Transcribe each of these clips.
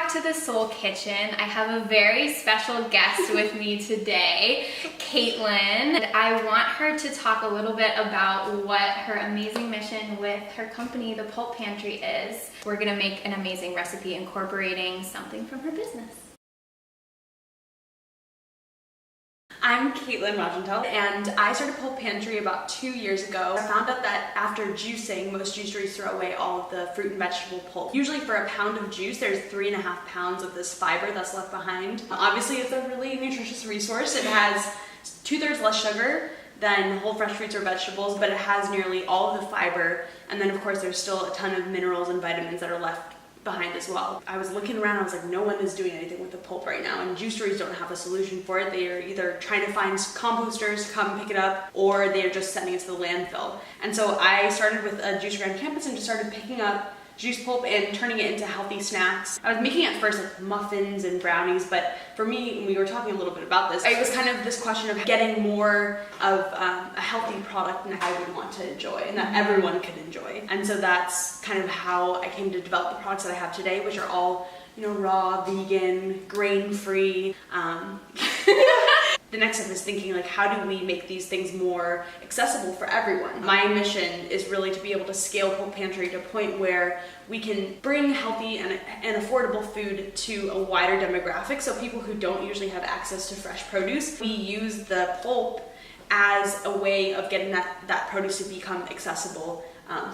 back to the Soul Kitchen. I have a very special guest with me today, Kaitlin. I want her to talk a little bit about what her amazing mission with her company, the Pulp Pantry, is. We're gonna make an amazing recipe incorporating something from her business. I'm Kaitlin Mogentale, and I started Pulp Pantry about 2 years ago. I found out that after juicing, most juiceries throw away all of the fruit and vegetable pulp. Usually for a pound of juice, there's 3.5 pounds of this fiber that's left behind. Obviously, it's a really nutritious resource. It has 2/3 less sugar than whole fresh fruits or vegetables, but it has nearly all of the fiber. And then of course, there's still a ton of minerals and vitamins that are left behind as well. I was looking around, I was like, no one is doing anything with the pulp right now, and juiceries don't have a solution for it. They are either trying to find composters to come pick it up, or they are just sending it to the landfill. And so I started with a juicer on campus and just started picking up juice pulp and turning it into healthy snacks. I was making at first like muffins and brownies, but for me, we were talking a little bit about this, it was kind of this question of getting more of a healthy product that I would want to enjoy and that everyone could enjoy. And so that's kind of how I came to develop the products that I have today, which are all, you know, raw, vegan, grain-free. The next step is thinking, like, how do we make these things more accessible for everyone? My mission is really to be able to scale Pulp Pantry to a point where we can bring healthy and affordable food to a wider demographic, so people who don't usually have access to fresh produce, we use the pulp as a way of getting that produce to become accessible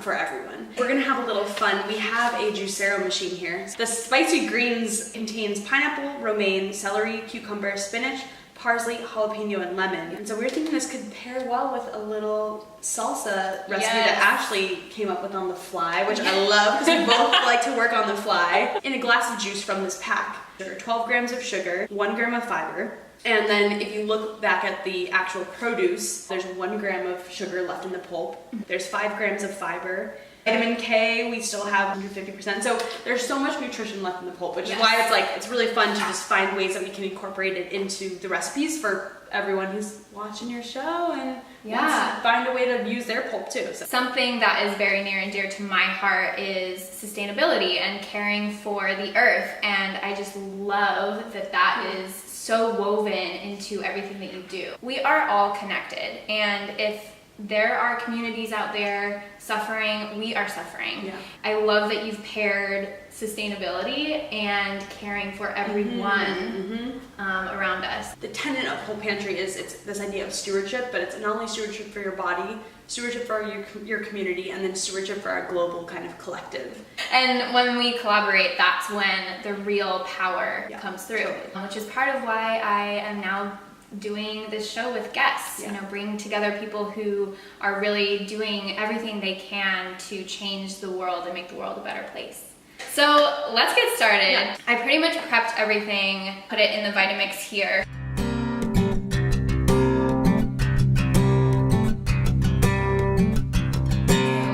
for everyone. We're gonna have a little fun. We have a juicero machine here. The spicy greens contains pineapple, romaine, celery, cucumber, spinach, parsley, jalapeno, and lemon. And so we were thinking this could pair well with a little salsa recipe that Ashley came up with on the fly, which I love because we both like to work on the fly. In a glass of juice from this pack, there are 12 grams of sugar, 1 gram of fiber, and then if you look back at the actual produce, there's 1 gram of sugar left in the pulp. There's 5 grams of fiber. Vitamin K, we still have 150%. So there's so much nutrition left in the pulp, which is why it's really fun to just find ways that we can incorporate it into the recipes for everyone who's watching your show and wants to find a way to use their pulp too. So. Something that is very near and dear to my heart is sustainability and caring for the earth. And I just love that is so woven into everything that you do. We are all connected, and if there are communities out there suffering, we are suffering. Yeah. I love that you've paired sustainability and caring for everyone around us. The tenet of Pulp Pantry is it's this idea of stewardship, but it's not only stewardship for your body, stewardship for your community, and then stewardship for our global kind of collective. And when we collaborate, that's when the real power comes through, which is part of why I am now doing this show with guests, you know, bringing together people who are really doing everything they can to change the world and make the world a better place. So let's get started. Yeah. I pretty much prepped everything, put it in the Vitamix here.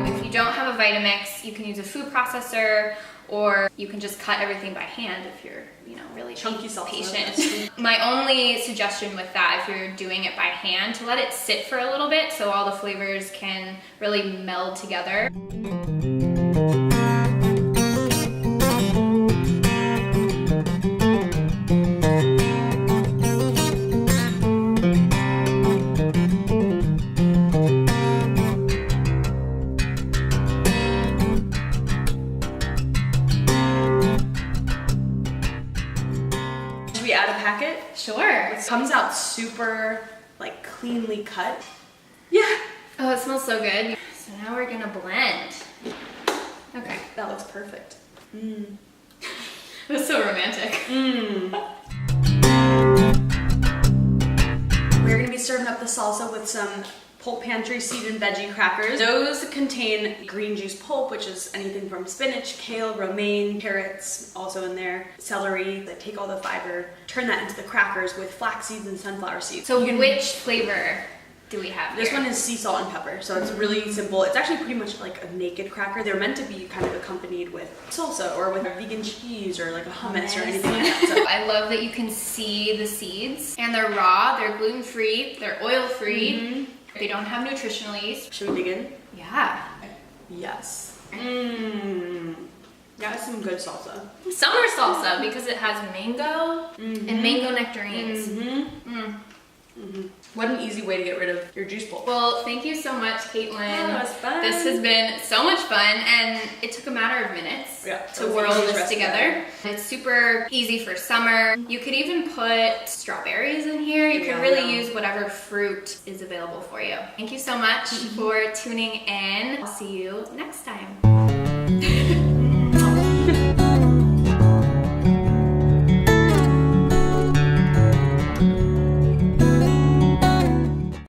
If you don't have a Vitamix, you can use a food processor, or you can just cut everything by hand if you're, you know, really chunky patient. My only suggestion with that, if you're doing it by hand, to let it sit for a little bit so all the flavors can really meld together. Sure. It comes out super like cleanly cut. Yeah. Oh, it smells so good. So now we're gonna blend. Okay. That looks perfect. That's so romantic. We're gonna be serving up the salsa with some Pulp Pantry seed and veggie crackers. Those contain green juice pulp, which is anything from spinach, kale, romaine, carrots, also in there, celery. They take all the fiber, turn that into the crackers with flax seeds and sunflower seeds. So which flavor do we have here? This one is sea salt and pepper, so it's really simple. It's actually pretty much like a naked cracker. They're meant to be kind of accompanied with salsa or with a vegan cheese or like a hummus or anything like that. So. I love that you can see the seeds, and they're raw, they're gluten-free, they're oil-free. They don't have nutritional yeast. Should we dig in? Yeah. Yes. Yeah, it's some good salsa. Summer salsa because it has mango and mango nectarines. What an easy way to get rid of your juice bowl. Well, thank you so much, Kaitlin. That was fun. This has been so much fun, and it took a matter of minutes to it was whirl easy to this rest together. It's super easy for summer. You could even put strawberries in here. You could really use whatever fruit is available for you. Thank you so much for tuning in. I'll see you next time.